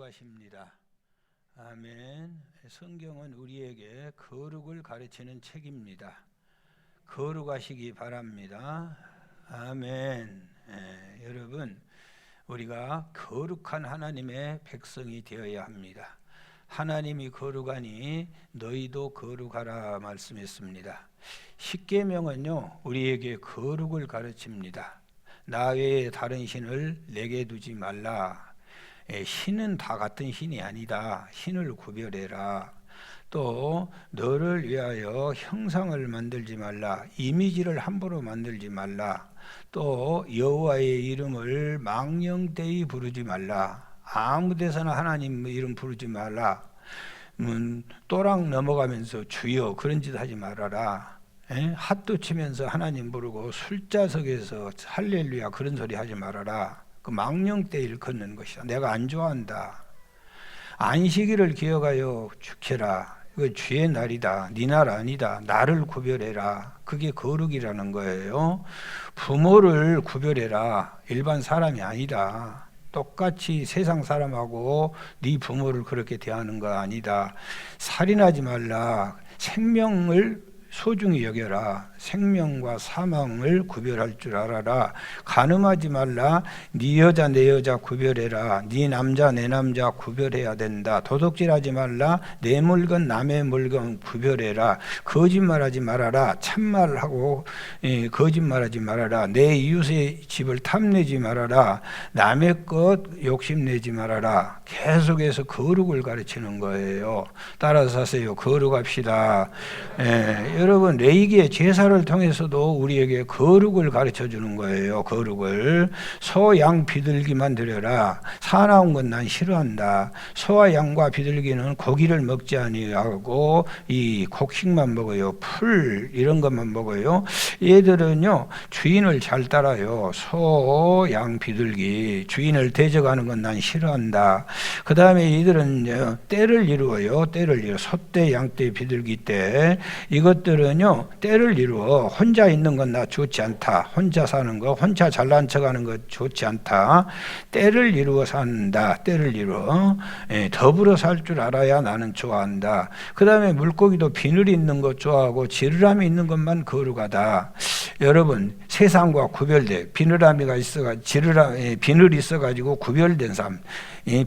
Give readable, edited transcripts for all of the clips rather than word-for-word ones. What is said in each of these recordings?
거룩하십니다. 아멘. 성경은 우리에게 거룩을 가르치는 책입니다. 거룩하시기 바랍니다. 아멘. 여러분, 우리가 거룩한 하나님의 백성이 되어야 합니다. 하나님이 거룩하니 너희도 거룩하라 말씀했습니다. 십계명은요, 우리에게 거룩을 가르칩니다. 나 외에 다른 신을 내게 두지 말라. 신은 다 같은 신이 아니다. 신을 구별해라. 또 너를 위하여 형상을 만들지 말라. 이미지를 함부로 만들지 말라. 또 여호와의 이름을 망령되이 부르지 말라. 아무 데서나 하나님 이름 부르지 말라. 또랑 넘어가면서 주여 그런 짓 하지 말아라. 핫도 치면서 하나님 부르고 술자석에서 할렐루야 그런 소리 하지 말아라. 그 망령때 일컫는 것이다. 내가 안 좋아한다. 안식일을 기억하여 지켜라. 이거 주의 날이다. 네 날 아니다. 나를 구별해라. 그게 거룩이라는 거예요. 부모를 구별해라. 일반 사람이 아니다. 똑같이 세상 사람하고 네 부모를 그렇게 대하는 거 아니다. 살인하지 말라. 생명을 소중히 여겨라. 생명과 사망을 구별할 줄 알아라. 간음하지 말라. 네 여자 내 여자 구별해라. 네 남자 내 남자 구별해야 된다. 도둑질하지 말라. 내 물건 남의 물건 구별해라. 거짓말하지 말아라. 참말하고 거짓말하지 말아라. 내 이웃의 집을 탐내지 말아라. 남의 것 욕심내지 말아라. 계속해서 거룩을 가르치는 거예요. 따라서 하세요. 거룩합시다. 여러분, 레위기의 제사를 통해서도 우리에게 거룩을 가르쳐 주는 거예요. 거룩을. 소, 양, 비둘기만 드려라. 사나운 건 난 싫어한다. 소와 양과 비둘기는 고기를 먹지 아니하고 이 곡식만 먹어요. 풀 이런 것만 먹어요. 얘들은요 주인을 잘 따라요. 소, 양, 비둘기. 주인을 대적하는 건 난 싫어한다. 그 다음에 이들은 때를 이루어요. 때를 이루어. 소때, 양때, 비둘기때. 이것들은요 때를 이루어. 혼자 있는 건 나 좋지 않다. 혼자 사는 거, 혼자 잘난 척하는 거 좋지 않다. 때를 이루어 산다. 때를 이루어. 더불어 살 줄 알아야 나는 좋아한다. 그 다음에 물고기도 비늘이 있는 것 좋아하고 지느러미 있는 것만 거룩하다. 여러분, 세상과 구별돼. 비늘아미가 있어가지고 비늘이 있어가지고 구별된 삶.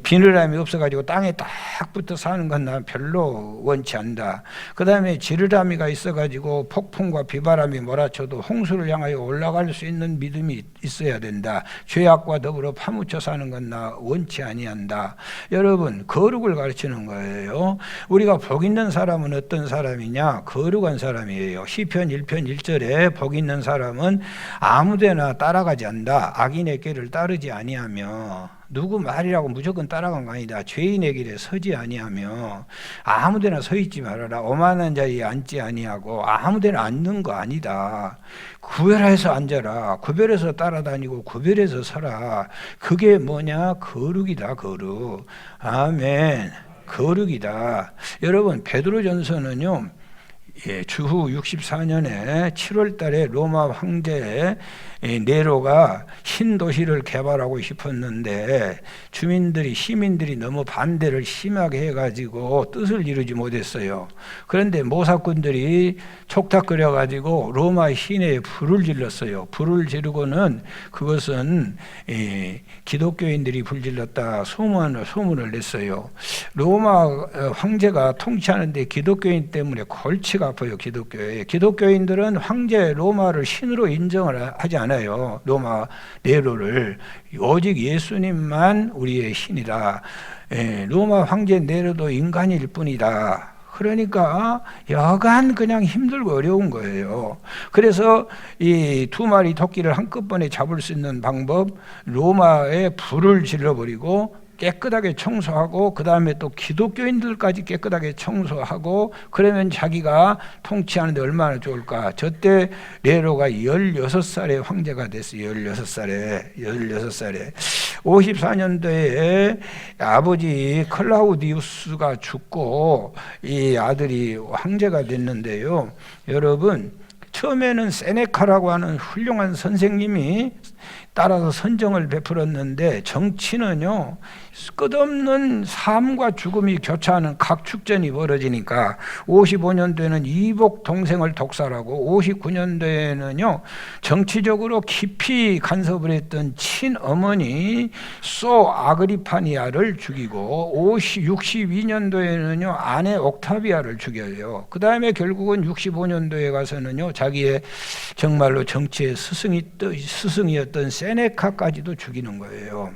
비늘함이 없어가지고 땅에 딱 붙어 사는 건 난 별로 원치 않다. 그 다음에 지느러미가 있어가지고 폭풍과 비바람이 몰아쳐도 홍수를 향하여 올라갈 수 있는 믿음이 있어야 된다. 죄악과 더불어 파묻혀 사는 건 나 원치 아니한다. 여러분, 거룩을 가르치는 거예요. 우리가 복 있는 사람은 어떤 사람이냐? 거룩한 사람이에요. 시편 1편 1절에 복 있는 사람은 아무데나 따라가지 않는다. 악인의 길을 따르지 아니하며. 누구 말이라고 무조건 따라간 거 아니다. 죄인의 길에 서지 아니하며. 아무데나 서 있지 말아라. 오만한 자리에 앉지 아니하고. 아무데나 앉는 거 아니다. 구별해서 앉아라. 구별해서 따라다니고 구별해서 서라. 그게 뭐냐? 거룩이다. 거룩. 아멘. 거룩이다. 여러분, 베드로전서는요 주후 64년에 7월 달에 로마 황제 네로가 신도시를 개발하고 싶었는데 시민들이 너무 반대를 심하게 해가지고 뜻을 이루지 못했어요. 그런데 모사꾼들이 촉탁거려가지고 로마 시내에 불을 질렀어요. 불을 지르고는 그것은 기독교인들이 불질렀다 소문을 냈어요. 로마 황제가 통치하는데 기독교인 때문에 골치가 아파요. 기독교인들은 황제 로마를 신으로 인정을 하지 않아요. 로마 네로를. 오직 예수님만 우리의 신이다. 로마 황제 네로도 인간일 뿐이다. 그러니까 여간 그냥 힘들고 어려운 거예요. 그래서 이 두 마리 토끼를 한꺼번에 잡을 수 있는 방법, 로마에 불을 질러버리고 깨끗하게 청소하고 그 다음에 또 기독교인들까지 깨끗하게 청소하고 그러면 자기가 통치하는데 얼마나 좋을까. 저때 네로가 16살의 황제가 됐어요. 16살에 54년도에 아버지 클라우디우스가 죽고 이 아들이 황제가 됐는데요. 여러분, 처음에는 세네카라고 하는 훌륭한 선생님이 따라서 선정을 베풀었는데 정치는요 끝없는 삶과 죽음이 교차하는 각축전이 벌어지니까 55년도에는 이복 동생을 독살하고 59년도에는요 정치적으로 깊이 간섭을 했던 친어머니 소 아그리파니아를 죽이고 62년도에는요 아내 옥타비아를 죽여요. 그 다음에 결국은 65년도에 가서는요 자기의 정말로 정치의 스승이었던 세네카까지도 죽이는 거예요.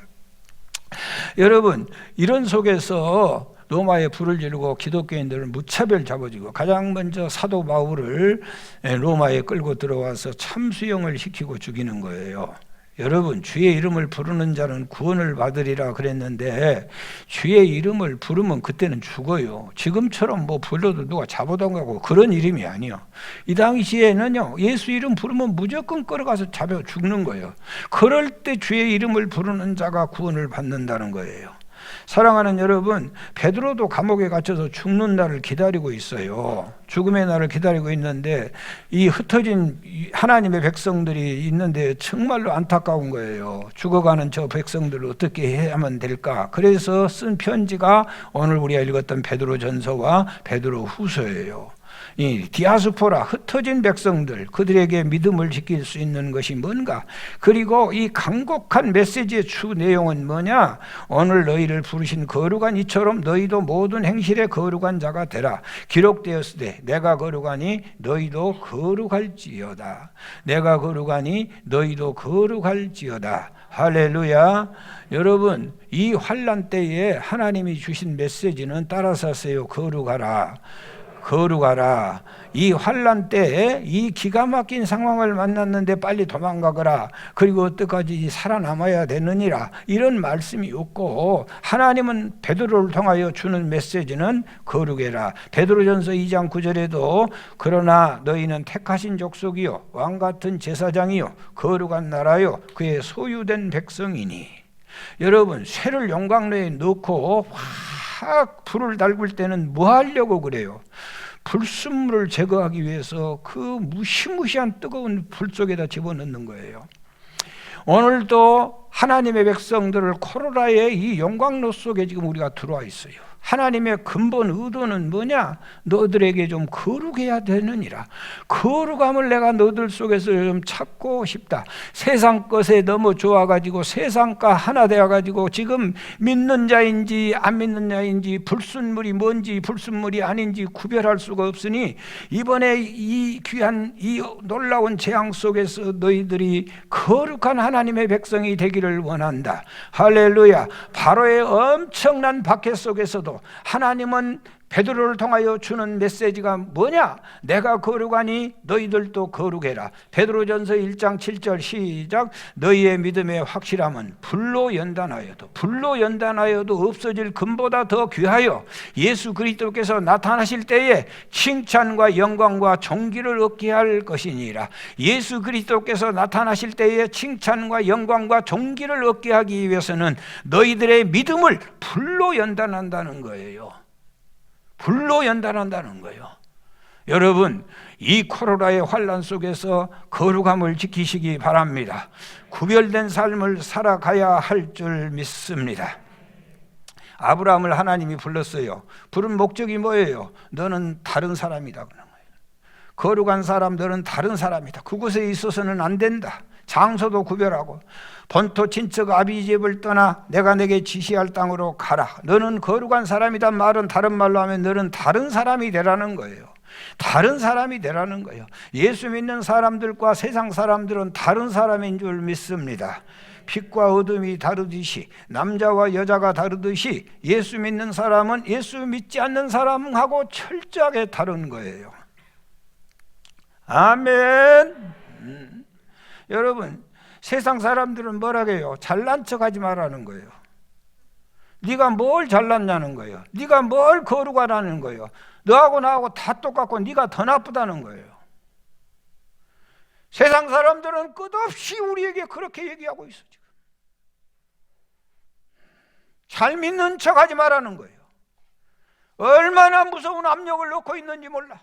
여러분, 이런 속에서 로마에 불을 지르고 기독교인들을 무차별 잡아주고 가장 먼저 사도 바울을 로마에 끌고 들어와서 참수형을 시키고 죽이는 거예요. 여러분, 주의 이름을 부르는 자는 구원을 받으리라 그랬는데 주의 이름을 부르면 그때는 죽어요. 지금처럼 뭐 불러도 누가 잡아당하고 그런 이름이 아니요. 이 당시에는요 예수 이름 부르면 무조건 끌어가서 잡아 죽는 거예요. 그럴 때 주의 이름을 부르는 자가 구원을 받는다는 거예요. 사랑하는 여러분, 베드로도 감옥에 갇혀서 죽는 날을 기다리고 있어요. 죽음의 날을 기다리고 있는데 이 흩어진 하나님의 백성들이 있는데 정말로 안타까운 거예요. 죽어가는 저 백성들을 어떻게 해야만 될까? 그래서 쓴 편지가 오늘 우리가 읽었던 베드로전서와 베드로후서예요. 이 디아스포라 흩어진 백성들 그들에게 믿음을 지킬 수 있는 것이 뭔가? 그리고 이 간곡한 메시지의 주 내용은 뭐냐? 오늘 너희를 부르신 거룩한 이처럼 너희도 모든 행실에 거룩한 자가 되라. 기록되었으되 내가 거룩하니 너희도 거룩할지어다. 내가 거룩하니 너희도 거룩할지어다. 할렐루야. 여러분, 이 환난 때에 하나님이 주신 메시지는 따라서 하세요. 거룩하라. 거룩하라. 이 환난 때에 이 기가 막힌 상황을 만났는데 빨리 도망가거라. 그리고 어떡하지 살아남아야 되느니라. 이런 말씀이 없고 하나님은 베드로를 통하여 주는 메시지는 거룩해라. 베드로전서 2장 9절에도 그러나 너희는 택하신 족속이요 왕같은 제사장이요 거룩한 나라요 그의 소유된 백성이니. 여러분, 쇠를 용광로에 넣고 확 불을 달굴 때는 뭐 하려고 그래요? 불순물을 제거하기 위해서 그 무시무시한 뜨거운 불 속에다 집어넣는 거예요. 오늘도 하나님의 백성들을 코로나의 이 용광로 속에 지금 우리가 들어와 있어요. 하나님의 근본 의도는 뭐냐? 너들에게 좀 거룩해야 되느니라. 거룩함을 내가 너들 속에서 좀 찾고 싶다. 세상 것에 너무 좋아가지고 세상과 하나 되어가지고 지금 믿는 자인지 안 믿는 자인지 불순물이 뭔지 불순물이 아닌지 구별할 수가 없으니 이번에 이 귀한 이 놀라운 재앙 속에서 너희들이 거룩한 하나님의 백성이 되기를 원한다. 할렐루야. 바로의 엄청난 박해 속에서도 하나님은 베드로를 통하여 주는 메시지가 뭐냐? 내가 거룩하니 너희들도 거룩해라. 베드로전서 1장 7절 시작. 너희의 믿음의 확실함은 불로 연단하여도 없어질 금보다 더 귀하여 예수 그리스도께서 나타나실 때에 칭찬과 영광과 존귀를 얻게 할 것이니라. 예수 그리스도께서 나타나실 때에 칭찬과 영광과 존귀를 얻게 하기 위해서는 너희들의 믿음을 불로 연단한다는 거예요. 불로 연단한다는 거예요. 여러분, 이 코로나의 환난 속에서 거룩함을 지키시기 바랍니다. 구별된 삶을 살아가야 할 줄 믿습니다. 아브라함을 하나님이 불렀어요. 부른 목적이 뭐예요? 너는 다른 사람이다. 거룩한 사람, 너는 다른 사람이다. 그곳에 있어서는 안 된다. 장소도 구별하고 본토 친척 아비집을 떠나 내가 내게 지시할 땅으로 가라. 너는 거룩한 사람이다 말은 다른 말로 하면 너는 다른 사람이 되라는 거예요. 다른 사람이 되라는 거예요. 예수 믿는 사람들과 세상 사람들은 다른 사람인 줄 믿습니다. 빛과 어둠이 다르듯이 남자와 여자가 다르듯이 예수 믿는 사람은 예수 믿지 않는 사람하고 철저하게 다른 거예요. 아멘. 여러분, 세상 사람들은 뭐라고 해요? 잘난 척하지 말라는 거예요. 네가 뭘 잘났냐는 거예요. 네가 뭘 거룩하다는 거예요. 너하고 나하고 다 똑같고 네가 더 나쁘다는 거예요. 세상 사람들은 끝없이 우리에게 그렇게 얘기하고 있어. 지금 잘 믿는 척하지 말라는 거예요. 얼마나 무서운 압력을 넣고 있는지 몰라.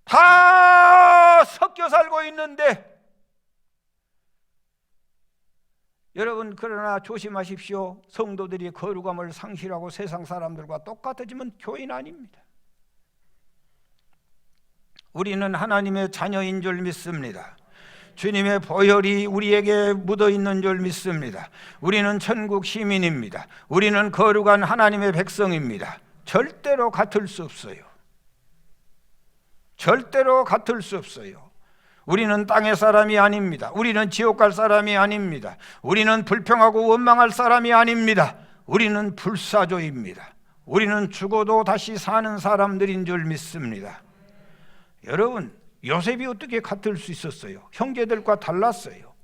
다 섞여 살고 있는데 여러분, 그러나 조심하십시오. 성도들이 거룩함을 상실하고 세상 사람들과 똑같아지면 교인 아닙니다. 우리는 하나님의 자녀인 줄 믿습니다. 주님의 보혈이 우리에게 묻어있는 줄 믿습니다. 우리는 천국 시민입니다. 우리는 거룩한 하나님의 백성입니다. 절대로 같을 수 없어요. 절대로 같을 수 없어요. 우리는 땅의 사람이 아닙니다. 우리는 지옥 갈 사람이 아닙니다. 우리는 불평하고 원망할 사람이 아닙니다. 우리는 불사조입니다. 우리는 죽어도 다시 사는 사람들인 줄 믿습니다. 여러분, 요셉이 어떻게 같을 수 있었어요? 형제들과 달랐어요.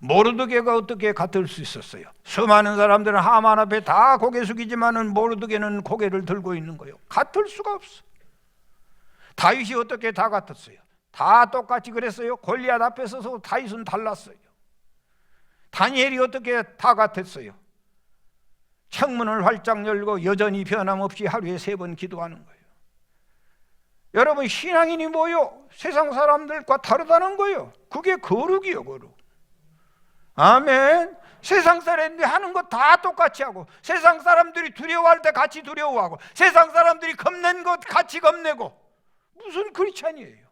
모르드게가 어떻게 같을 수 있었어요? 수많은 사람들은 하만 앞에 다 고개 숙이지만은 모르드게는 고개를 들고 있는 거예요. 같을 수가 없어. 다윗이 어떻게 다 같았어요? 다 똑같이 그랬어요. 골리앗 앞에 서서 다윗은 달랐어요. 다니엘이 어떻게 다 같았어요? 창문을 활짝 열고 여전히 변함없이 하루에 3번 기도하는 거예요. 여러분, 신앙인이 뭐요? 세상 사람들과 다르다는 거예요. 그게 거룩이요, 거룩. 아멘. 세상 사람들이 하는 거 다 똑같이 하고, 세상 사람들이 두려워할 때 같이 두려워하고, 세상 사람들이 겁낸 것 같이 겁내고, 무슨 크리스찬이에요?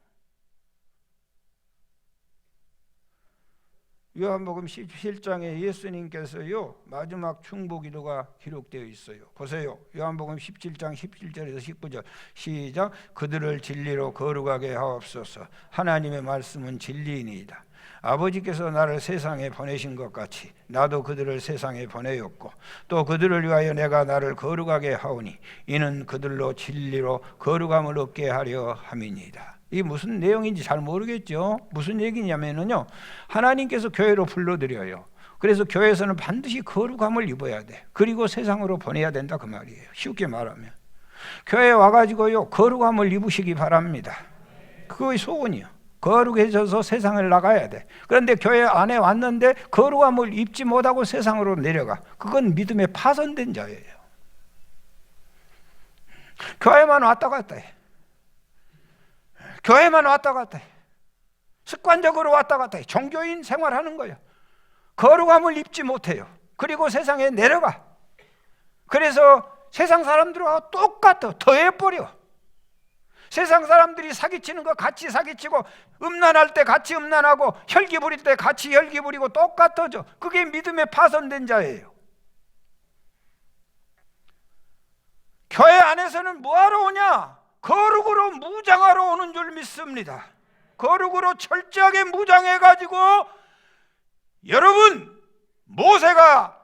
요한복음 17장에 예수님께서요, 마지막 충보기도가 기록되어 있어요. 보세요. 요한복음 17장 17절에서 19절 시작. 그들을 진리로 거룩하게 하옵소서. 하나님의 말씀은 진리이니이다. 아버지께서 나를 세상에 보내신 것 같이 나도 그들을 세상에 보내었고 또 그들을 위하여 내가 나를 거룩하게 하오니 이는 그들로 진리로 거룩함을 얻게 하려 함이니이다. 이게 무슨 내용인지 잘 모르겠죠. 무슨 얘기냐면요, 하나님께서 교회로 불러들여요. 그래서 교회에서는 반드시 거룩함을 입어야 돼. 그리고 세상으로 보내야 된다, 그 말이에요. 쉽게 말하면 교회에 와가지고요, 거룩함을 입으시기 바랍니다. 그거의 소원이요. 거룩해져서 세상을 나가야 돼. 그런데 교회 안에 왔는데 거룩함을 입지 못하고 세상으로 내려가. 그건 믿음에 파손된 자예요. 교회만 왔다 갔다 해. 교회만 왔다 갔다 해. 습관적으로 왔다 갔다 해. 종교인 생활하는 거예요. 거룩함을 입지 못해요. 그리고 세상에 내려가. 그래서 세상 사람들과 똑같아. 더해버려. 세상 사람들이 사기치는 거 같이 사기치고, 음란할 때 같이 음란하고, 혈기 부릴 때 같이 혈기 부리고 똑같아져. 그게 믿음에 파손된 자예요. 교회 안에서는 뭐하러 오냐? 거룩으로 무장하러 오는 줄 믿습니다. 거룩으로 철저하게 무장해가지고, 여러분, 모세가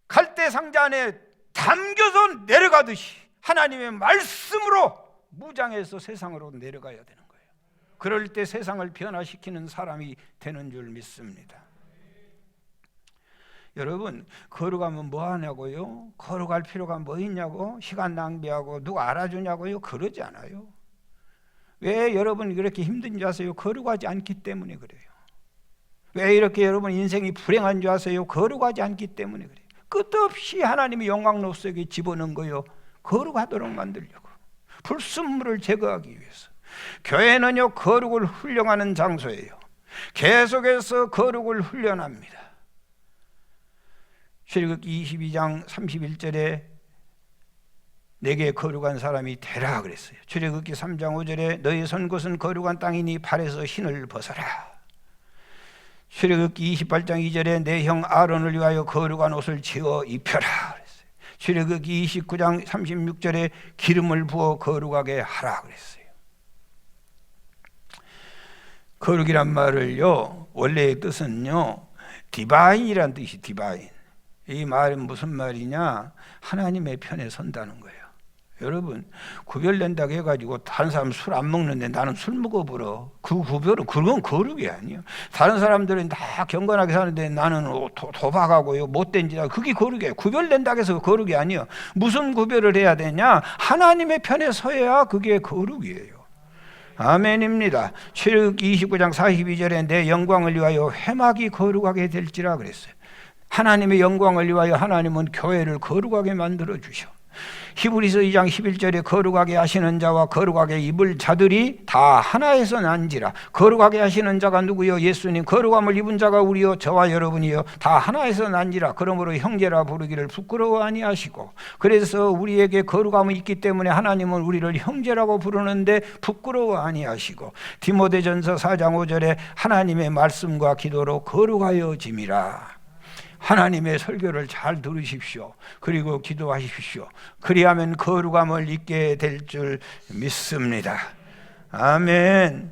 갈대 상자 안에 담겨서 내려가듯이 하나님의 말씀으로 무장해서 세상으로 내려가야 되는 거예요. 그럴 때 세상을 변화시키는 사람이 되는 줄 믿습니다. 여러분, 거룩하면 뭐 하냐고요? 거룩할 필요가 뭐 있냐고? 시간 낭비하고 누가 알아주냐고요? 그러지 않아요. 왜 여러분 이렇게 힘든지 아세요? 거룩하지 않기 때문에 그래요. 왜 이렇게 여러분 인생이 불행한 줄 아세요? 거룩하지 않기 때문에 그래요. 끝없이 하나님의 영광 속에 집어넣은 거요, 거룩하도록 만들려고, 불순물을 제거하기 위해서. 교회는요, 거룩을 훈련하는 장소예요. 계속해서 거룩을 훈련합니다. 출애굽기 22장 31절에 내게 거룩한 사람이 되라 그랬어요. 출애굽기 3장 5절에 너희 선 곳은 거룩한 땅이니 발에서 신을 벗어라. 출애굽기 28장 2절에 내 형 아론을 위하여 거룩한 옷을 지어 입혀라 그랬어요. 출애굽기 29장 36절에 기름을 부어 거룩하게 하라 그랬어요. 거룩이란 말을요, 원래의 뜻은요, 디바인이란 뜻이 디바인. 이 말은 무슨 말이냐? 하나님의 편에 선다는 거예요. 여러분, 구별된다고 해가지고 다른 사람 술 안 먹는데 나는 술 먹어버려. 그 구별은, 그건 거룩이 아니에요. 다른 사람들은 다 경건하게 사는데 나는 도박하고요, 못된 짓 하고, 그게 거룩이에요. 구별된다고 해서 거룩이 아니에요. 무슨 구별을 해야 되냐? 하나님의 편에 서야 그게 거룩이에요. 아멘입니다. 출애굽기 29장 42절에 내 영광을 위하여 회막이 거룩하게 될지라 그랬어요. 하나님의 영광을 위하여 하나님은 교회를 거룩하게 만들어 주셔. 히브리서 2장 11절에 거룩하게 하시는 자와 거룩하게 입을 자들이 다 하나에서 난지라. 거룩하게 하시는 자가 누구요? 예수님. 거룩함을 입은 자가 우리요 저와 여러분이요 다 하나에서 난지라. 그러므로 형제라 부르기를 부끄러워 아니하시고, 그래서 우리에게 거룩함이 있기 때문에 하나님은 우리를 형제라고 부르는데 부끄러워 아니하시고, 디모데전서 4장 5절에 하나님의 말씀과 기도로 거룩하여짐이라. 하나님의 설교를 잘 들으십시오. 그리고 기도하십시오. 그리하면 거룩함을 입게 될 줄 믿습니다. 아멘.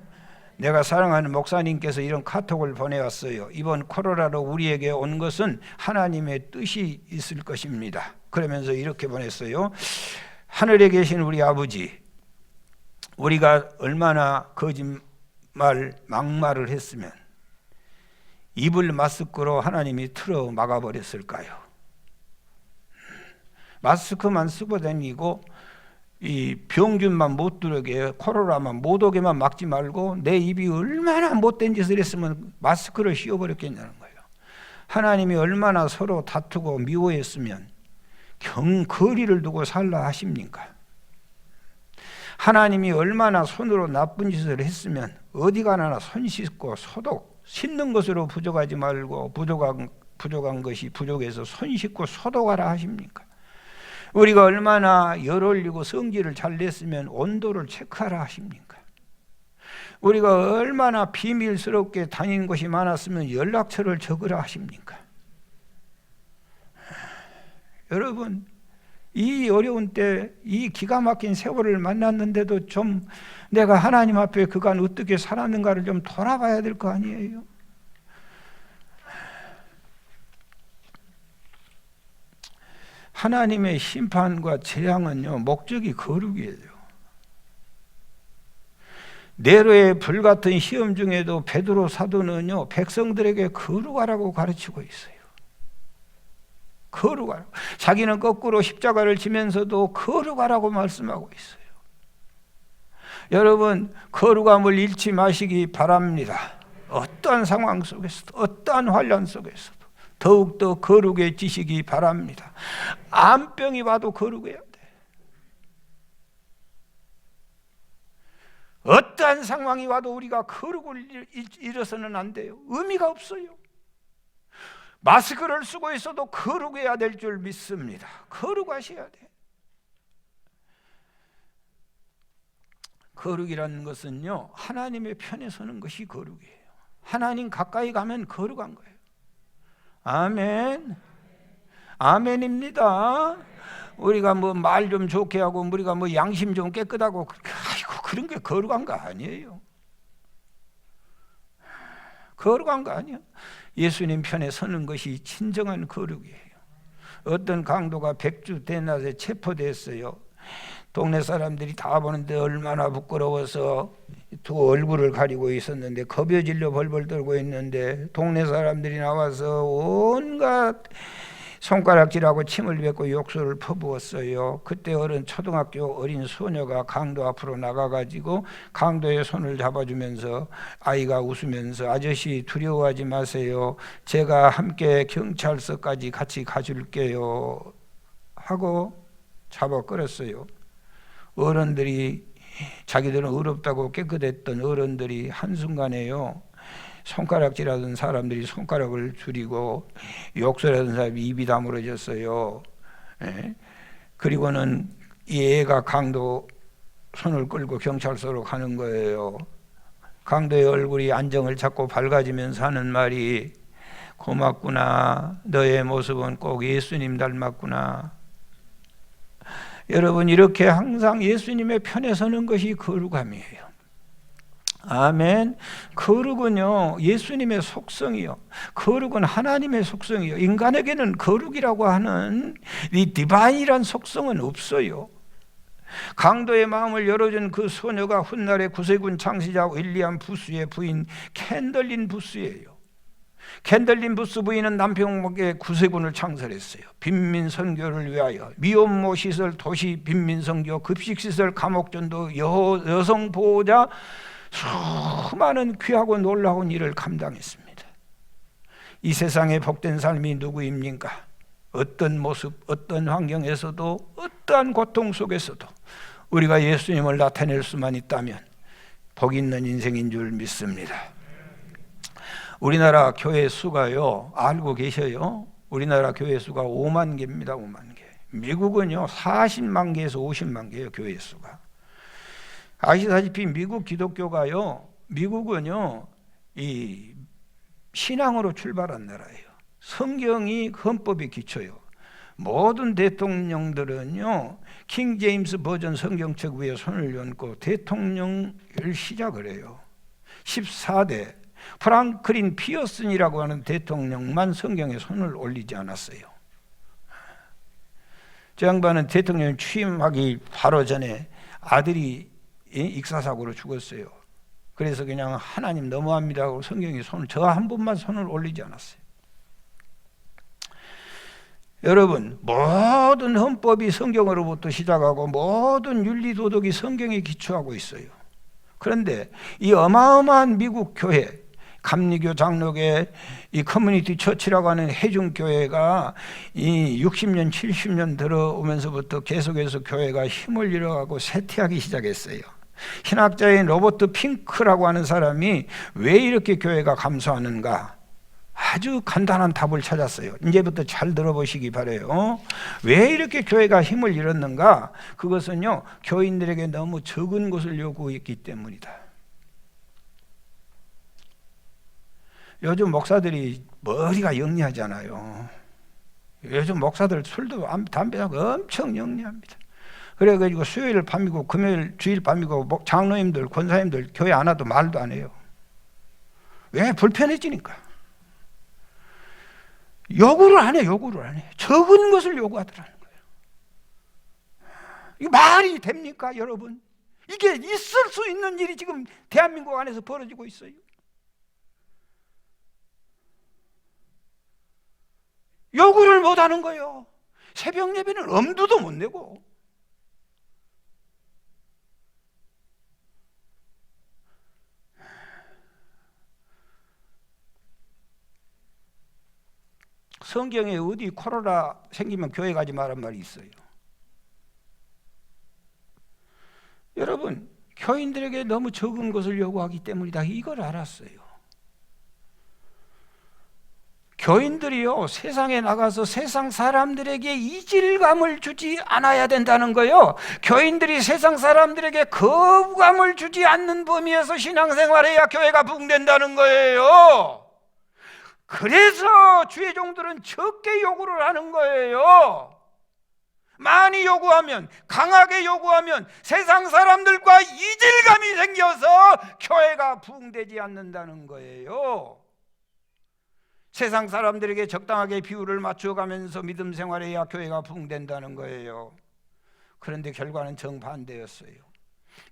내가 사랑하는 목사님께서 이런 카톡을 보내왔어요. 이번 코로나로 우리에게 온 것은 하나님의 뜻이 있을 것입니다. 그러면서 이렇게 보냈어요. 하늘에 계신 우리 아버지, 우리가 얼마나 거짓말, 막말을 했으면 입을 마스크로 하나님이 틀어 막아버렸을까요? 마스크만 쓰고 다니고 이 병균만 못 들어게, 코로나만 못 오게만 막지 말고 내 입이 얼마나 못된 짓을 했으면 마스크를 씌워버렸겠냐는 거예요. 하나님이 얼마나 서로 다투고 미워했으면 거리를 두고 살라 하십니까? 하나님이 얼마나 손으로 나쁜 짓을 했으면 어디 가나 손 씻고 소독, 씻는 것으로 부족하지 말고 부족한 것이 부족해서 손 씻고 소독하라 하십니까? 우리가 얼마나 열 올리고 성질을 잘 냈으면 온도를 체크하라 하십니까? 우리가 얼마나 비밀스럽게 다닌 것이 많았으면 연락처를 적으라 하십니까? 여러분, 이 어려운 때, 이 기가 막힌 세월을 만났는데도 좀 내가 하나님 앞에 그간 어떻게 살았는가를 좀 돌아봐야 될 거 아니에요? 하나님의 심판과 재앙은요, 목적이 거룩이에요. 네로의 불같은 시험 중에도 베드로 사도는요, 백성들에게 거룩하라고 가르치고 있어요. 거룩하라고. 자기는 거꾸로 십자가를 지면서도 거룩하라고 말씀하고 있어요. 여러분, 거룩함을 잃지 마시기 바랍니다. 어떠한 상황 속에서도, 어떠한 환난 속에서도 더욱더 거룩해지시기 바랍니다. 암병이 와도 거룩해야 돼. 어떠한 상황이 와도 우리가 거룩을 잃어서는 안 돼요. 의미가 없어요. 마스크를 쓰고 있어도 거룩해야 될 줄 믿습니다. 거룩하셔야 돼. 거룩이라는 것은요, 하나님의 편에 서는 것이 거룩이에요. 하나님 가까이 가면 거룩한 거예요. 아멘. 아멘입니다. 우리가 뭐 말 좀 좋게 하고 우리가 뭐 양심 좀 깨끗하고 아이고 그런 게 거룩한 거 아니에요. 거룩한 거 아니야. 예수님 편에 서는 것이 진정한 거룩이에요. 어떤 강도가 백주 대낮에 체포됐어요. 동네 사람들이 다 보는데 얼마나 부끄러워서 두 얼굴을 가리고 있었는데 겁여질려 벌벌 떨고 있는데 동네 사람들이 나와서 온갖 손가락질하고 침을 뱉고 욕설을 퍼부었어요. 그때 초등학교 어린 소녀가 강도 앞으로 나가가지고 강도의 손을 잡아주면서 아이가 웃으면서 아저씨 두려워하지 마세요. 제가 함께 경찰서까지 같이 가줄게요 하고 잡아 끌었어요. 어른들이 자기들은 의롭다고 깨끗했던 어른들이 한순간에요 손가락질하던 사람들이 손가락을 줄이고 욕설하던 사람이 입이 다물어졌어요. 그리고는 이 애가 강도 손을 끌고 경찰서로 가는 거예요. 강도의 얼굴이 안정을 찾고 밝아지면서 하는 말이 고맙구나. 너의 모습은 꼭 예수님 닮았구나. 여러분, 이렇게 항상 예수님의 편에 서는 것이 거룩함이에요. 아멘. 거룩은요, 예수님의 속성이요. 거룩은 하나님의 속성이요. 인간에게는 거룩이라고 하는 이 디바인이란 속성은 없어요. 강도의 마음을 열어준 그 소녀가 훗날의 구세군 창시자 윌리엄 부스의 부인 캔들린 부스예요. 캔들린 부스 부인은 남편에게 구세군을 창설했어요. 빈민선교를 위하여 미혼모 시설, 도시 빈민선교, 급식시설, 감옥전도, 여성 보호자 수많은 귀하고 놀라운 일을 감당했습니다. 이 세상에 복된 삶이 누구입니까? 어떤 모습, 어떤 환경에서도, 어떠한 고통 속에서도 우리가 예수님을 나타낼 수만 있다면 복 있는 인생인 줄 믿습니다. 우리나라 교회 수가요, 알고 계셔요? 우리나라 교회 수가 5만 개입니다. 5만 개. 미국은요 40만 개에서 50만 개예요, 교회 수가. 아시다시피 미국 기독교가요, 미국은요 이 신앙으로 출발한 나라예요. 성경이 헌법이 기초요. 모든 대통령들은요 킹 제임스 버전 성경책 위에 손을 얹고 대통령을 시작을 해요. 14대 프랑클린 피어슨이라고 하는 대통령만 성경에 손을 올리지 않았어요. 저 양반은 대통령 취임하기 바로 전에 아들이 익사사고로 죽었어요. 그래서 그냥 하나님 너무합니다 하고 성경에 저 한 분만 손을 올리지 않았어요. 여러분, 모든 헌법이 성경으로부터 시작하고 모든 윤리도덕이 성경에 기초하고 있어요. 그런데 이 어마어마한 미국 교회, 감리교 장로계, 이 커뮤니티 처치라고 하는 해중교회가 이 60년, 70년 들어오면서부터 계속해서 교회가 힘을 잃어가고 쇠퇴하기 시작했어요. 신학자인 로버트 핑크라고 하는 사람이 왜 이렇게 교회가 감소하는가? 아주 간단한 답을 찾았어요. 이제부터 잘 들어보시기 바라요. 왜 이렇게 교회가 힘을 잃었는가? 그것은요, 교인들에게 너무 적은 것을 요구했기 때문이다. 요즘 목사들이 머리가 영리하잖아요. 요즘 목사들 술도 담배하고 엄청 영리합니다. 그래가지고 수요일 밤이고 금요일 주일 밤이고 장로님들 권사님들 교회 안 와도 말도 안 해요. 왜? 불편해지니까. 요구를 안 해. 적은 것을 요구하더라는 거예요. 이게 말이 됩니까, 여러분? 이게 있을 수 있는 일이 지금 대한민국 안에서 벌어지고 있어요. 요구를 못 하는 거예요. 새벽 예배는 엄두도 못 내고. 성경에 어디 코로나 생기면 교회 가지 말란 말이 있어요. 여러분, 교인들에게 너무 적은 것을 요구하기 때문이다. 이걸 알았어요. 교인들이요, 세상에 나가서 세상 사람들에게 이질감을 주지 않아야 된다는 거예요. 교인들이 세상 사람들에게 거부감을 주지 않는 범위에서 신앙생활해야 교회가 부흥된다는 거예요. 그래서 주의 종들은 적게 요구를 하는 거예요. 많이 요구하면, 강하게 요구하면 세상 사람들과 이질감이 생겨서 교회가 부흥되지 않는다는 거예요. 세상 사람들에게 적당하게 비율을 맞춰가면서 믿음 생활해야 교회가 부흥된다는 거예요. 그런데 결과는 정반대였어요.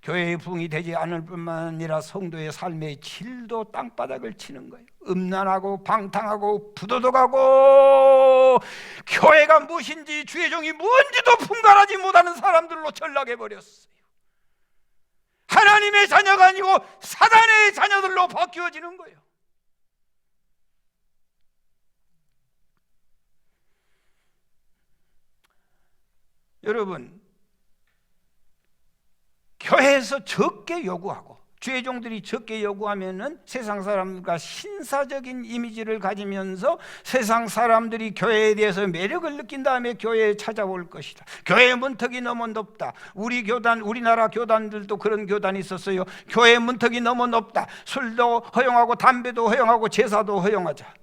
교회의 부흥이 되지 않을 뿐만 아니라 성도의 삶의 질도 땅바닥을 치는 거예요. 음란하고 방탕하고 부도덕하고 교회가 무엇인지 주의 종이 뭔지도 분간하지 못하는 사람들로 전락해버렸어요. 하나님의 자녀가 아니고 사단의 자녀들로 바뀌어지는 거예요. 여러분, 교회에서 적게 요구하고 주의 종들이 적게 요구하면은 세상 사람과 신사적인 이미지를 가지면서 세상 사람들이 교회에 대해서 매력을 느낀 다음에 교회에 찾아올 것이다. 교회의 문턱이 너무 높다. 우리나라 교단들도 그런 교단이 있었어요. 교회의 문턱이 너무 높다. 술도 허용하고 담배도 허용하고 제사도 허용하자.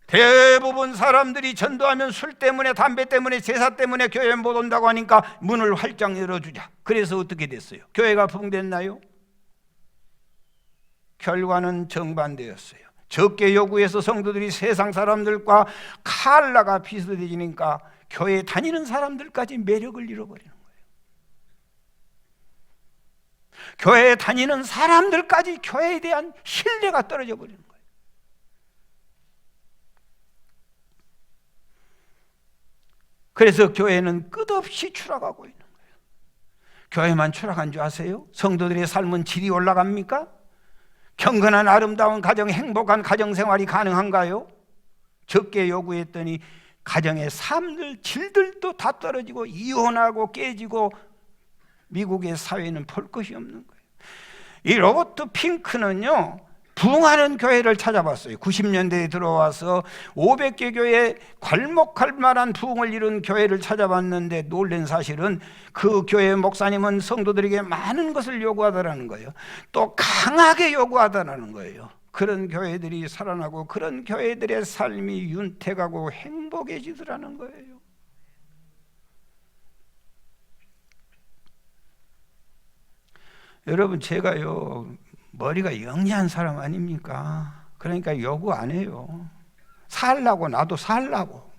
대부분 사람들이 전도하면 술 때문에, 담배 때문에, 제사 때문에 교회에 못 온다고 하니까 문을 활짝 열어주자. 그래서 어떻게 됐어요? 교회가 부흥됐나요? 결과는 정반대였어요. 적게 요구해서 성도들이 세상 사람들과 칼라가 비슷해지니까 교회에 다니는 사람들까지 매력을 잃어버리는 거예요. 교회에 다니는 사람들까지 교회에 대한 신뢰가 떨어져 버리는 거예요. 그래서 교회는 끝없이 추락하고 있는 거예요. 교회만 추락한 줄 아세요? 성도들의 삶은 질이 올라갑니까? 경건한 아름다운 가정, 행복한 가정생활이 가능한가요? 적게 요구했더니 가정의 삶들 질들도 다 떨어지고 이혼하고 깨지고 미국의 사회는 볼 것이 없는 거예요. 이 로버트 핑크는요, 부흥하는 교회를 찾아봤어요. 90년대에 들어와서 500개 교회 괄목할 만한 부흥을 이룬 교회를 찾아봤는데 놀란 사실은 그 교회 목사님은 성도들에게 많은 것을 요구하더라는 거예요. 또 강하게 요구하더라는 거예요. 그런 교회들이 살아나고 그런 교회들의 삶이 윤택하고 행복해지더라는 거예요. 여러분, 제가요, 머리가 영리한 사람 아닙니까? 그러니까 요구 안 해요. 살라고, 나도 살라고.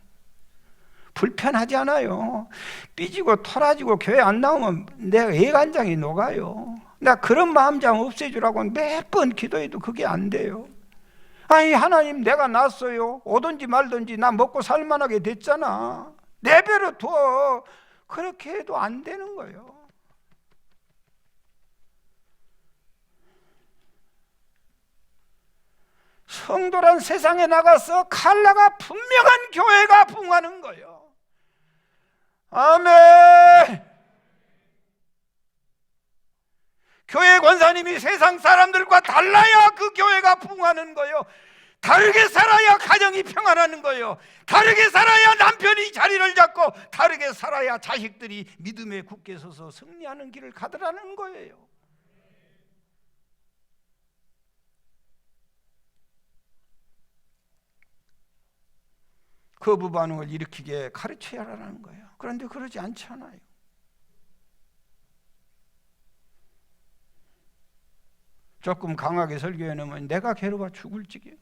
불편하지 않아요. 삐지고 토라지고 교회 안 나오면 내가 애간장이 녹아요. 나 그런 마음장 없애주라고 몇 번 기도해도 그게 안 돼요. 아니, 하나님, 내가 났어요. 오든지 말든지 나 먹고 살만하게 됐잖아. 내버려 둬. 그렇게 해도 안 되는 거예요. 성도란 세상에 나가서 칼라가 분명한 교회가 부흥하는 거예요. 아멘. 교회 권사님이 세상 사람들과 달라야 그 교회가 부흥하는 거예요. 다르게 살아야 가정이 평안하는 거예요. 다르게 살아야 남편이 자리를 잡고, 다르게 살아야 자식들이 믿음에 굳게 서서 승리하는 길을 가더라는 거예요. 거부 반응을 일으키게 가르쳐야 하라는 거예요. 그런데 그러지 않잖아요. 조금 강하게 설교해 놓으면 내가 괴로워 죽을 지경이에요.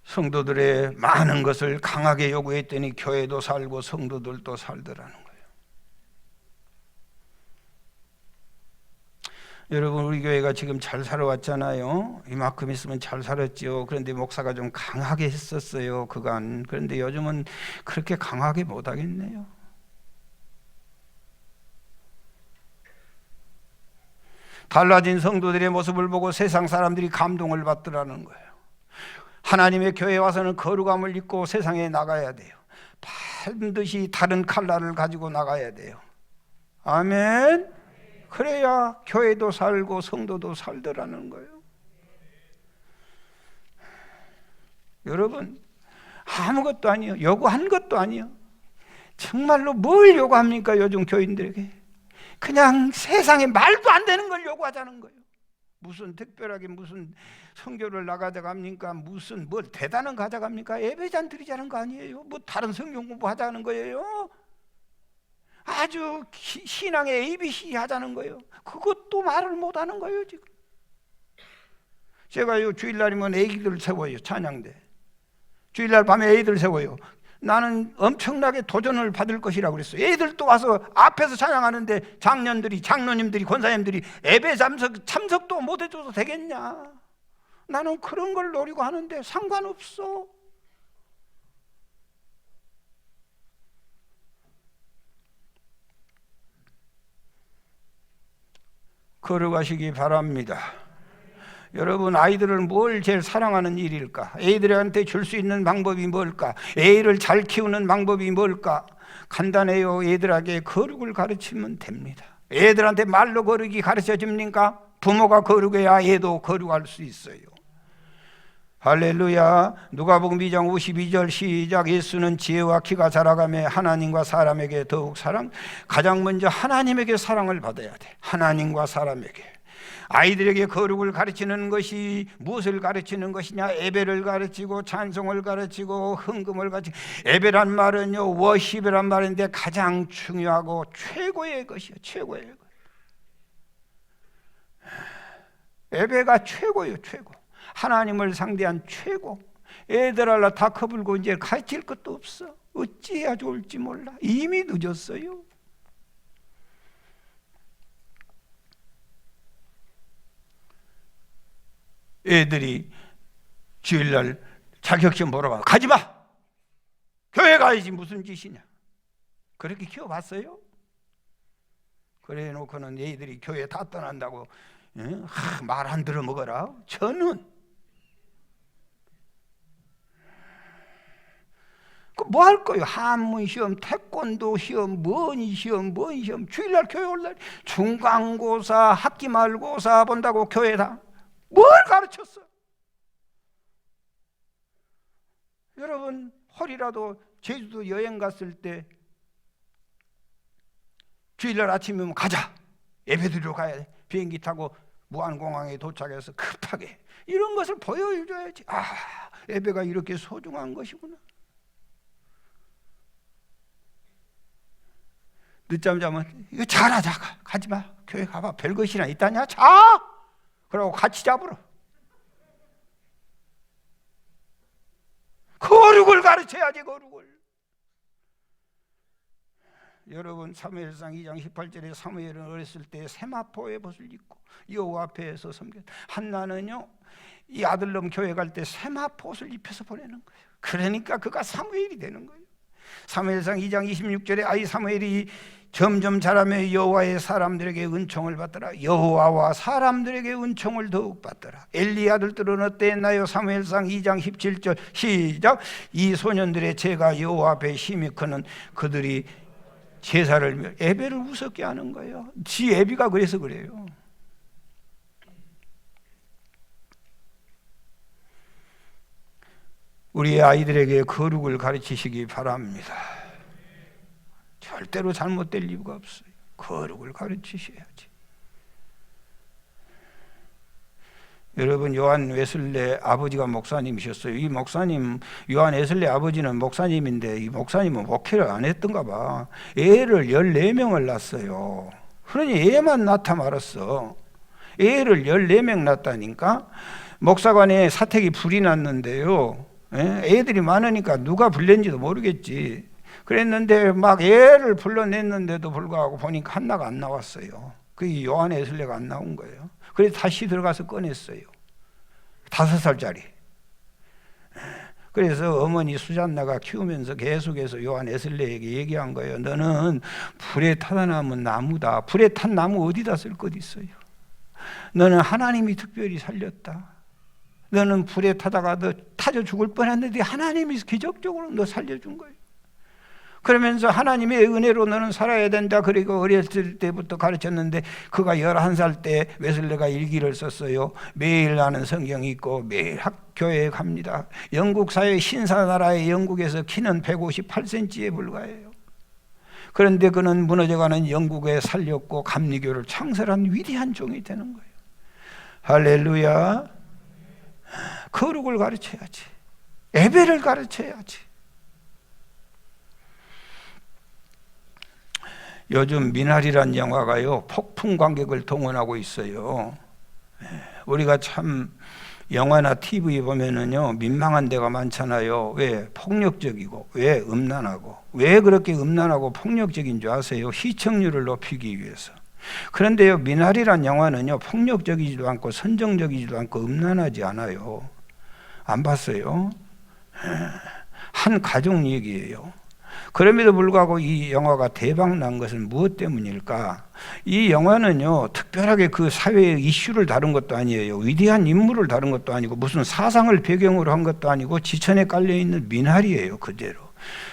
성도들의 많은 것을 강하게 요구했더니 교회도 살고 성도들도 살더라는 거예요. 여러분, 우리 교회가 지금 잘 살아왔잖아요. 이만큼 있으면 잘 살았죠. 그런데 목사가 좀 강하게 했었어요, 그간. 그런데 요즘은 그렇게 강하게 못 하겠네요. 달라진 성도들의 모습을 보고 세상 사람들이 감동을 받더라는 거예요. 하나님의 교회에 와서는 거룩함을 입고 세상에 나가야 돼요. 반드시 다른 칼라를 가지고 나가야 돼요. 아멘. 그래야 교회도 살고 성도도 살더라는 거예요. 여러분, 아무것도 아니에요. 요구한 것도 아니에요. 정말로 뭘 요구합니까? 요즘 교인들에게 그냥 세상에 말도 안 되는 걸 요구하자는 거예요. 무슨 특별하게 무슨 선교를 나가자고 합니까? 무슨 뭘 대단한 거 하자고 합니까? 예배잔 드리자는 거 아니에요? 뭐 다른 성경 공부하자는 거예요? 아주 신앙의 ABC 하자는 거예요. 그것도 말을 못하는 거예요 지금. 제가요, 주일날이면 애기들 세워요. 찬양대 주일날 밤에 애기들 세워요. 나는 엄청나게 도전을 받을 것이라고 그랬어요. 애들도 와서 앞에서 찬양하는데 장로님들이 권사님들이 예배 참석도 못 해줘도 되겠냐. 나는 그런 걸 노리고 하는데 상관없어. 걸어가시기 바랍니다. 여러분, 아이들을 뭘 제일 사랑하는 일일까? 애들한테 줄 수 있는 방법이 뭘까? 애를 잘 키우는 방법이 뭘까? 간단해요. 애들에게 거룩을 가르치면 됩니다. 애들한테 말로 거룩이 가르쳐 줍니까? 부모가 거룩해야 애도 거룩할 수 있어요. 할렐루야. 누가복음 2장 52절 시작. 예수는 지혜와 키가 자라가며 하나님과 사람에게 더욱 가장 먼저 하나님에게 사랑을 받아야 돼. 하나님과 사람에게. 아이들에게 거룩을 가르치는 것이 무엇을 가르치는 것이냐? 예배를 가르치고 찬송을 가르치고 헌금을 가르치고. 예배란 말은요, 워십이란 말인데 가장 중요하고 최고의 것이요, 최고의 것. 예배가 최고예요, 최고. 하나님을 상대한 최고. 애들 알라 다 커불고 이제 가르칠 것도 없어. 어찌해야 좋을지 몰라. 이미 늦었어요. 애들이 주일날 자격시험 보러 가지 마. 교회 가야지 무슨 짓이냐. 그렇게 키워봤어요? 그래 놓고는 얘들이 교회 다 떠난다고 말 안 들어 먹어라. 저는 뭐 할 거예요? 한문 시험, 태권도 시험, 뭔 시험, 주일날 교회 올날 중간고사, 학기말고사 본다고 교회다 뭘 가르쳤어? 여러분 홀이라도 제주도 여행 갔을 때 주일날 아침이면 가자, 예배드리러 가야 돼. 비행기 타고 무안공항에 도착해서 급하게 이런 것을 보여줘야지. 아, 예배가 이렇게 소중한 것이구나. 늦잠 자면 이거 자라, 가지마, 교회 가봐, 별것이나 있다냐, 자! 그러고 같이 잡으러. 거룩을 가르쳐야지, 거룩을. 여러분 사무엘상 2장 18절에 사무엘은 어렸을 때 세마포의 벗을 입고 여호와 앞에서 섬겼다. 한나는요 이 아들놈 교회 갈 때 세마포 옷을 입혀서 보내는 거예요. 그러니까 그가 사무엘이 되는 거예요. 사무엘상 2장 26절에 아이 사무엘이 점점 자라며 여호와의 사람들에게 은총을 받더라. 여호와와 사람들에게 은총을 더욱 받더라. 엘리 아들들은 어땠나요? 사무엘상 2장 17절 시작. 이 소년들의 죄가 여호와 앞에 심히 크는 그들이 제사를 예배를 우습게 하는 거예요. 지 예비가 그래서 그래요. 우리의 아이들에게 거룩을 가르치시기 바랍니다. 절대로 잘못될 이유가 없어요. 거룩을 가르치셔야지. 여러분 요한 웨슬레 아버지가 목사님이셨어요. 이 목사님 요한 웨슬레 아버지는 목사님인데 이 목사님은 목회를 안 했던가 봐. 애를 14명을 낳았어요. 그러니 애만 낳다 말았어. 애를 14명 낳았다니까. 목사관에 사택이 불이 났는데요, 애들이 많으니까 누가 불렀는지도 모르겠지. 그랬는데 막 애를 불러냈는데도 불구하고 보니까 하나가 안 나왔어요. 그게 요한 웨슬레가 안 나온 거예요. 그래서 다시 들어가서 꺼냈어요. 5살짜리. 그래서 어머니 수잔나가 키우면서 계속해서 요한 웨슬레에게 얘기한 거예요. 너는 불에 타다 남은 나무다. 불에 탄 나무 어디다 쓸 것 있어요? 너는 하나님이 특별히 살렸다. 너는 불에 타다가 너 타져 죽을 뻔했는데 하나님이 기적적으로 너 살려준 거예요. 그러면서 하나님의 은혜로 너는 살아야 된다. 그리고 어렸을 때부터 가르쳤는데 그가 11살 때 웨슬레가 일기를 썼어요. 매일 나는 성경이 있고 매일 학교에 갑니다. 영국 사회 신사나라의 영국에서 키는 158cm에 불과해요. 그런데 그는 무너져가는 영국에 살렸고 감리교를 창설한 위대한 종이 되는 거예요. 할렐루야. 거룩을 가르쳐야지. 예배를 가르쳐야지. 요즘 미나리란 영화가요 폭풍 관객을 동원하고 있어요. 우리가 참 영화나 TV 보면은요 민망한 데가 많잖아요. 왜? 폭력적이고, 왜? 음란하고. 왜 그렇게 음란하고 폭력적인 줄 아세요? 시청률을 높이기 위해서. 그런데요 미나리란 영화는요 폭력적이지도 않고 선정적이지도 않고 음란하지 않아요. 안 봤어요? 한 가족 얘기예요. 그럼에도 불구하고 이 영화가 대박 난 것은 무엇 때문일까? 이 영화는요 특별하게 그 사회의 이슈를 다룬 것도 아니에요. 위대한 인물을 다룬 것도 아니고 무슨 사상을 배경으로 한 것도 아니고 지천에 깔려있는 미나리예요. 그대로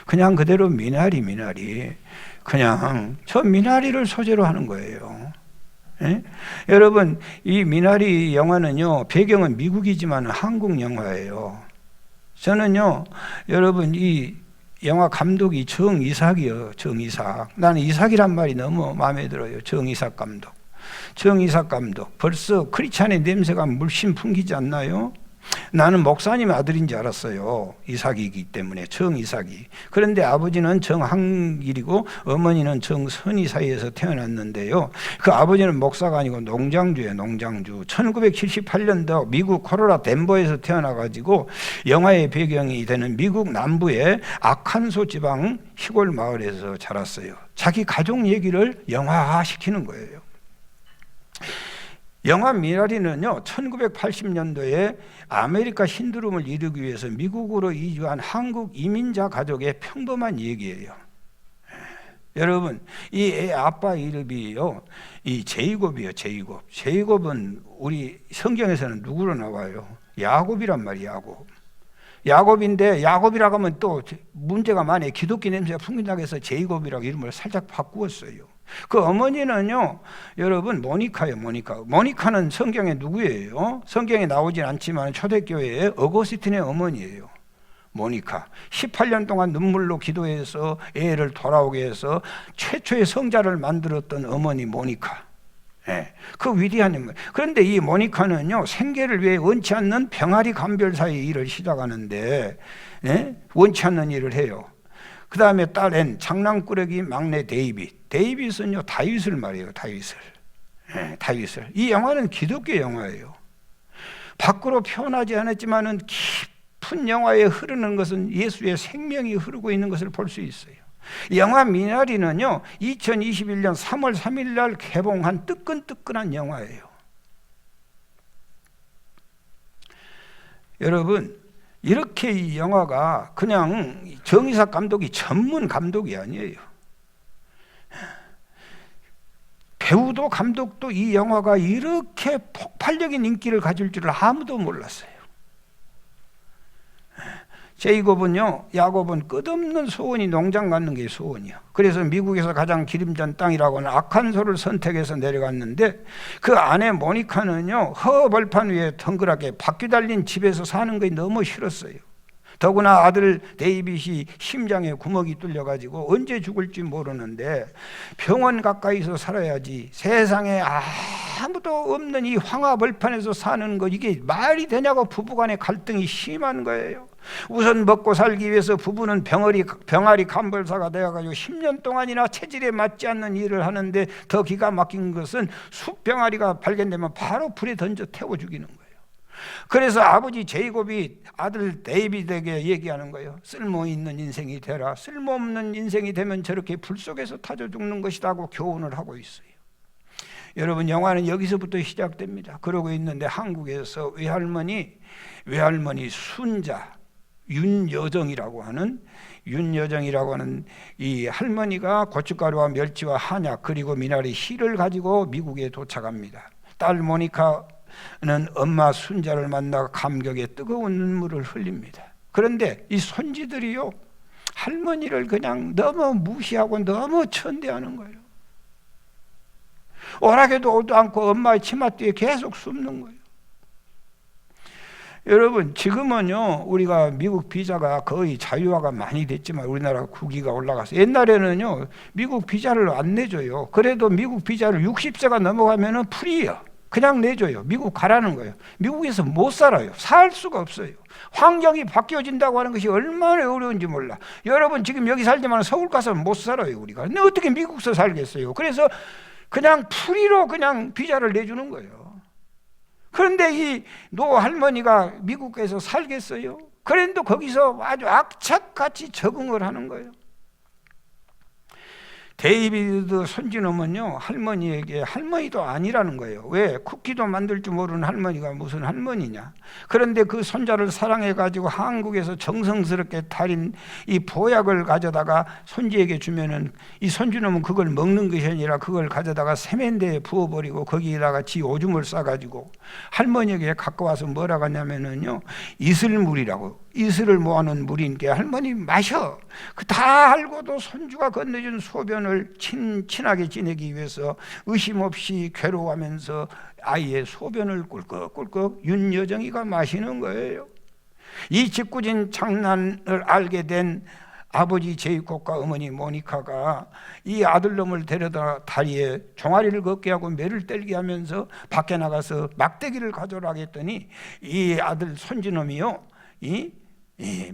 그냥 그대로 미나리 그냥 저 미나리를 소재로 하는 거예요. 예? 여러분 이 미나리 영화는요 배경은 미국이지만 한국 영화예요. 저는요 여러분 이 영화 감독이 정이삭이요. 정이삭. 나는 이삭이란 말이 너무 마음에 들어요. 정이삭 감독. 벌써 크리스찬의 냄새가 물씬 풍기지 않나요? 나는 목사님 아들인 줄 알았어요. 이삭이기 때문에 정이삭이. 그런데 아버지는 정한길이고 어머니는 정선이 사이에서 태어났는데요. 그 아버지는 목사가 아니고 농장주예요. 농장주. 1978년도 미국 코로라 덴버에서 태어나가지고 영화의 배경이 되는 미국 남부의 아칸소 지방 시골 마을에서 자랐어요. 자기 가족 얘기를 영화화시키는 거예요. 영화 미나리는요 1980년도에 아메리카 신드롬을 이루기 위해서 미국으로 이주한 한국 이민자 가족의 평범한 얘기예요. 여러분, 이 애 아빠 이름이요, 이 제이곱이에요. 제이곱은 우리 성경에서는 누구로 나와요? 야곱이란 말이에요. 야곱인데, 야곱이라고 하면 또 문제가 많아요. 기독교 냄새가 풍긴다고 해서 제이곱이라고 이름을 살짝 바꾸었어요. 그 어머니는요, 여러분, 모니카예요. 모니카는 성경에 누구예요? 성경에 나오진 않지만 초대교회의 어거스틴의 어머니예요. 모니카. 18년 동안 눈물로 기도해서 애를 돌아오게 해서 최초의 성자를 만들었던 어머니 모니카. 예, 그 위대한 인물. 그런데 이 모니카는요, 생계를 위해 원치 않는 병아리 감별사의 일을 시작하는데, 예? 원치 않는 일을 해요. 그 다음에 딸 앤, 장난꾸러기 막내 데이빗은요, 다윗을 말해요. 예, 다윗을. 이 영화는 기독교 영화예요. 밖으로 표현하지 않았지만은 깊은 영화에 흐르는 것은 예수의 생명이 흐르고 있는 것을 볼 수 있어요. 영화 미나리는요, 2021년 3월 3일 날 개봉한 뜨끈뜨끈한 영화예요. 여러분, 이렇게 이 영화가 그냥 정의삭 감독이 전문 감독이 아니에요. 배우도 감독도 이 영화가 이렇게 폭발적인 인기를 가질 줄을 아무도 몰랐어요. 제이곱은요, 야곱은 끝없는 소원이 농장 갖는 게 소원이요. 그래서 미국에서 가장 기름진 땅이라고 하는 아칸소를 선택해서 내려갔는데, 그 아내 모니카는요, 허벌판 위에 덩그랗게 바퀴 달린 집에서 사는 것이 너무 싫었어요. 더구나 아들 데이빗이 심장에 구멍이 뚫려가지고 언제 죽을지 모르는데 병원 가까이서 살아야지, 세상에 아무도 없는 이 황화벌판에서 사는 거 이게 말이 되냐고 부부간의 갈등이 심한 거예요. 우선 먹고 살기 위해서 부부는 병아리 감별사가 되어가지고 10년 동안이나 체질에 맞지 않는 일을 하는데, 더 기가 막힌 것은 숲병아리가 발견되면 바로 불에 던져 태워 죽이는 거예요. 그래서 아버지 제이곱이 아들 데이빗에게 얘기하는 거예요. 쓸모있는 인생이 되라. 쓸모없는 인생이 되면 저렇게 불 속에서 타져 죽는 것이라고 교훈을 하고 있어요. 여러분, 영화는 여기서부터 시작됩니다. 그러고 있는데 한국에서 외할머니 순자 윤여정이라고 하는 이 할머니가 고춧가루와 멸치와 한약 그리고 미나리 씨를 가지고 미국에 도착합니다. 딸 모니카는 엄마 순자를 만나 감격에 뜨거운 눈물을 흘립니다. 그런데 이 손지들이요, 할머니를 그냥 너무 무시하고 너무 천대하는 거예요. 오락에도 오도 않고 엄마의 치마 뒤에 계속 숨는 거예요. 여러분, 지금은요, 우리가 미국 비자가 거의 자유화가 많이 됐지만 우리나라 국위가 올라가서, 옛날에는요, 미국 비자를 안 내줘요. 그래도 미국 비자를 60세가 넘어가면은 프리예요. 그냥 내줘요. 미국 가라는 거예요. 미국에서 못 살아요. 살 수가 없어요. 환경이 바뀌어진다고 하는 것이 얼마나 어려운지 몰라. 여러분, 지금 여기 살지만 서울 가서 못 살아요, 우리가. 근데 어떻게 미국에서 살겠어요? 그래서 그냥 프리로 그냥 비자를 내주는 거예요. 그런데 이 노 할머니가 미국에서 살겠어요? 그런데 거기서 아주 악착같이 적응을 하는 거예요. 데이비드 손주놈은요, 할머니에게 할머니도 아니라는 거예요. 왜? 쿠키도 만들 줄 모르는 할머니가 무슨 할머니냐. 그런데 그 손자를 사랑해가지고 한국에서 정성스럽게 달인 이 보약을 가져다가 손주에게 주면은, 이 손주놈은 그걸 먹는 것이 아니라 그걸 가져다가 세면대에 부어버리고 거기에다가 지 오줌을 싸가지고 할머니에게 갖고 와서 뭐라고 하냐면은요, 이슬물이라고, 이슬을 모아놓은 물인데 할머니 마셔. 그 다 알고도 손주가 건네준 소변을 친하게 지내기 위해서 의심 없이 괴로워하면서 아이의 소변을 꿀꺽꿀꺽 윤여정이가 마시는 거예요. 이 짓궂은 장난을 알게 된 아버지 제이콥과 어머니 모니카가 이 아들놈을 데려다 다리에 종아리를 걷게 하고 매를 때리게 하면서 밖에 나가서 막대기를 가져오라고 했더니, 이 아들 손주놈이요, 이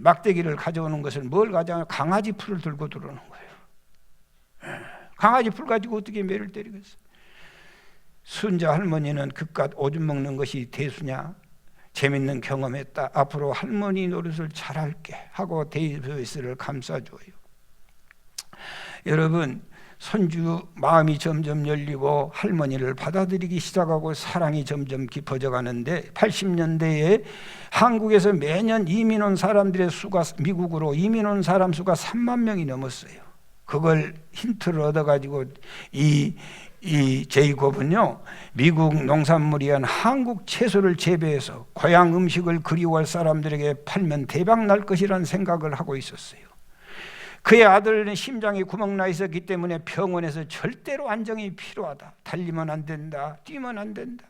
막대기를 가져오는 것을 뭘 가져오냐, 강아지 풀을 들고 들어오는 거예요. 강아지 풀 가지고 어떻게 매를 때리겠어요? 순자 할머니는 그깟 오줌 먹는 것이 대수냐, 재밌는 경험했다, 앞으로 할머니 노릇을 잘할게 하고 데이비스를 감싸줘요. 여러분, 손주 마음이 점점 열리고 할머니를 받아들이기 시작하고 사랑이 점점 깊어져 가는데, 80년대에 한국에서 매년 이민 온 사람들의 수가, 미국으로 이민 온 사람 수가 3만 명이 넘었어요. 그걸 힌트를 얻어가지고 이 제이콥은요, 미국 농산물이한 한국 채소를 재배해서 고향 음식을 그리워할 사람들에게 팔면 대박 날 것이라는 생각을 하고 있었어요. 그의 아들은 심장에 구멍 나 있었기 때문에 병원에서 절대로 안정이 필요하다. 달리면 안 된다. 뛰면 안 된다.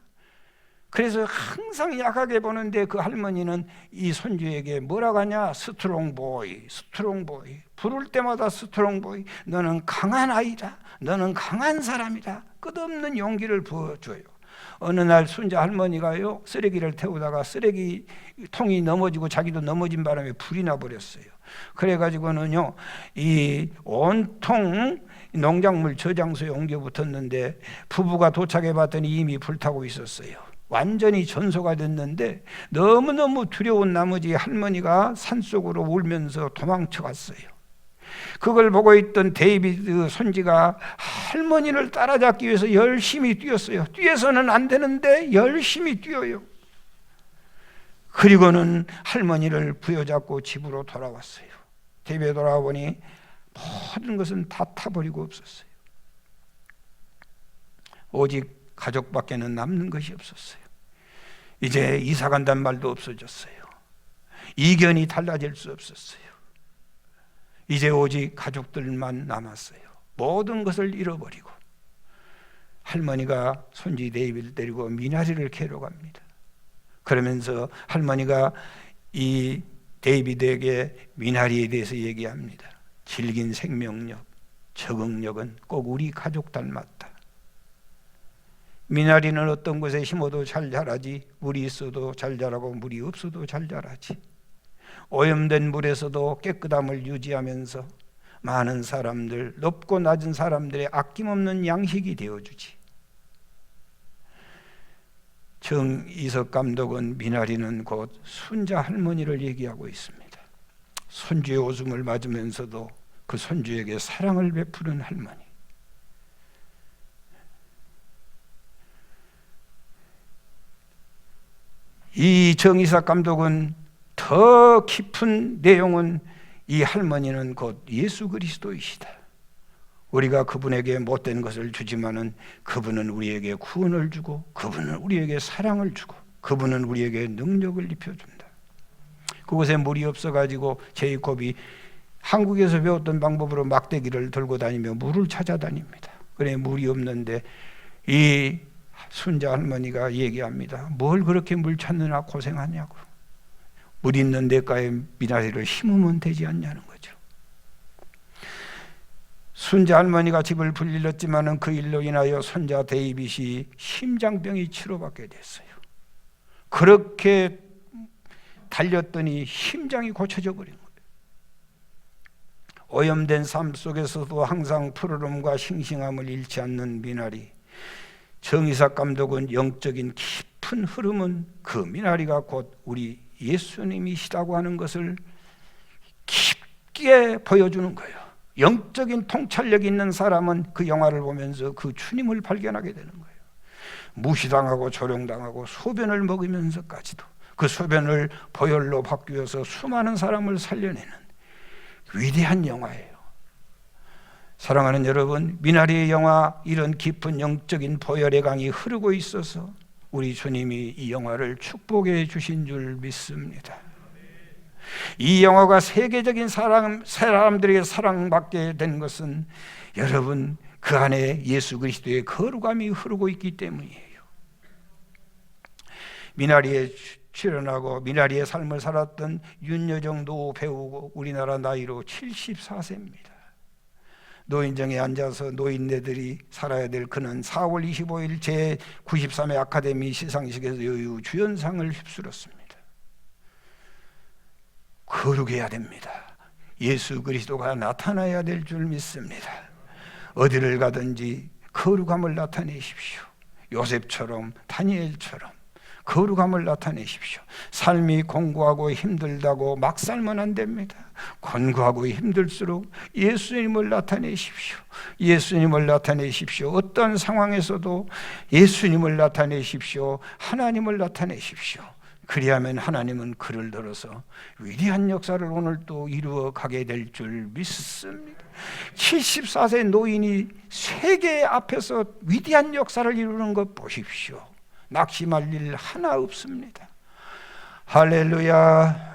그래서 항상 약하게 보는데 그 할머니는 이 손주에게 뭐라고 하냐? 스트롱보이, 스트롱보이. 부를 때마다 스트롱보이. 너는 강한 아이다. 너는 강한 사람이다. 끝없는 용기를 부어줘요. 어느 날 손자 할머니가요, 쓰레기를 태우다가 쓰레기통이 넘어지고 자기도 넘어진 바람에 불이 나버렸어요. 그래가지고는요, 이 온통 농작물 저장소에 옮겨 붙었는데 부부가 도착해 봤더니 이미 불타고 있었어요. 완전히 전소가 됐는데 너무너무 두려운 나머지 할머니가 산속으로 울면서 도망쳐 갔어요. 그걸 보고 있던 데이비드 손지가 할머니를 따라잡기 위해서 열심히 뛰었어요. 뛰어서는 안 되는데 열심히 뛰어요. 그리고는 할머니를 부여잡고 집으로 돌아왔어요. 집에 돌아와 보니 모든 것은 다 타버리고 없었어요. 오직 가족밖에는 남는 것이 없었어요. 이제 이사 간다는 말도 없어졌어요. 이견이 달라질 수 없었어요. 이제 오직 가족들만 남았어요. 모든 것을 잃어버리고 할머니가 손지 데이비드를 데리고 미나리를 캐러 갑니다. 그러면서 할머니가 이 데이비드에게 미나리에 대해서 얘기합니다. 질긴 생명력, 적응력은 꼭 우리 가족 닮았다. 미나리는 어떤 곳에 심어도 잘 자라지, 물이 있어도 잘 자라고 물이 없어도 잘 자라지. 오염된 물에서도 깨끗함을 유지하면서 많은 사람들, 높고 낮은 사람들의 아낌없는 양식이 되어주지. 정이석 감독은 미나리는 곧 손자 할머니를 얘기하고 있습니다. 손주의 오줌을 맞으면서도 그 손주에게 사랑을 베푸는 할머니. 이 정이석 감독은 더 깊은 내용은 이 할머니는 곧 예수 그리스도이시다. 우리가 그분에게 못된 것을 주지만은 그분은 우리에게 구원을 주고 그분은 우리에게 사랑을 주고 그분은 우리에게 능력을 입혀준다. 그곳에 물이 없어가지고 제이콥이 한국에서 배웠던 방법으로 막대기를 들고 다니며 물을 찾아다닙니다. 그래 물이 없는데 이 순자 할머니가 얘기합니다. 뭘 그렇게 물 찾느라 고생하냐고. 물 있는 데가에 미나리를 심으면 되지 않냐는 거죠. 순자 할머니가 집을 불릴렀지만은 그 일로 인하여 손자 데이빗이 심장병이 치료받게 됐어요. 그렇게 달렸더니 심장이 고쳐져 버린 거예요. 오염된 삶 속에서도 항상 푸르름과 싱싱함을 잃지 않는 미나리. 정이삭 감독은 영적인 깊은 흐름은 그 미나리가 곧 우리 예수님이시다고 하는 것을 깊게 보여주는 거예요. 영적인 통찰력 있는 사람은 그 영화를 보면서 그 주님을 발견하게 되는 거예요. 무시당하고 조롱당하고 소변을 먹으면서까지도 그 소변을 보혈로 바뀌어서 수많은 사람을 살려내는 위대한 영화예요. 사랑하는 여러분, 미나리의 영화, 이런 깊은 영적인 보혈의 강이 흐르고 있어서 우리 주님이 이 영화를 축복해 주신 줄 믿습니다. 이 영화가 세계적인 사람들에게 사랑받게 된 것은 여러분 그 안에 예수 그리스도의 거룩함이 흐르고 있기 때문이에요. 미나리에 출연하고 미나리의 삶을 살았던 윤여정 노 배우고 우리나라 나이로 74세입니다. 노인정에 앉아서 노인네들이 살아야 될 그는 4월 25일 제93회 아카데미 시상식에서 여유 주연상을 휩쓸었습니다. 거룩해야 됩니다. 예수 그리스도가 나타나야 될 줄 믿습니다. 어디를 가든지 거룩함을 나타내십시오. 요셉처럼 다니엘처럼 거룩함을 나타내십시오. 삶이 공고하고 힘들다고 막 살면 안 됩니다. 권고하고 힘들수록 예수님을 나타내십시오. 예수님을 나타내십시오. 어떤 상황에서도 예수님을 나타내십시오. 하나님을 나타내십시오. 그리하면 하나님은 그를 들어서 위대한 역사를 오늘 또 이루어 가게 될 줄 믿습니다. 74세 노인이 세계 앞에서 위대한 역사를 이루는 것 보십시오. 낙심할 일 하나 없습니다. 할렐루야.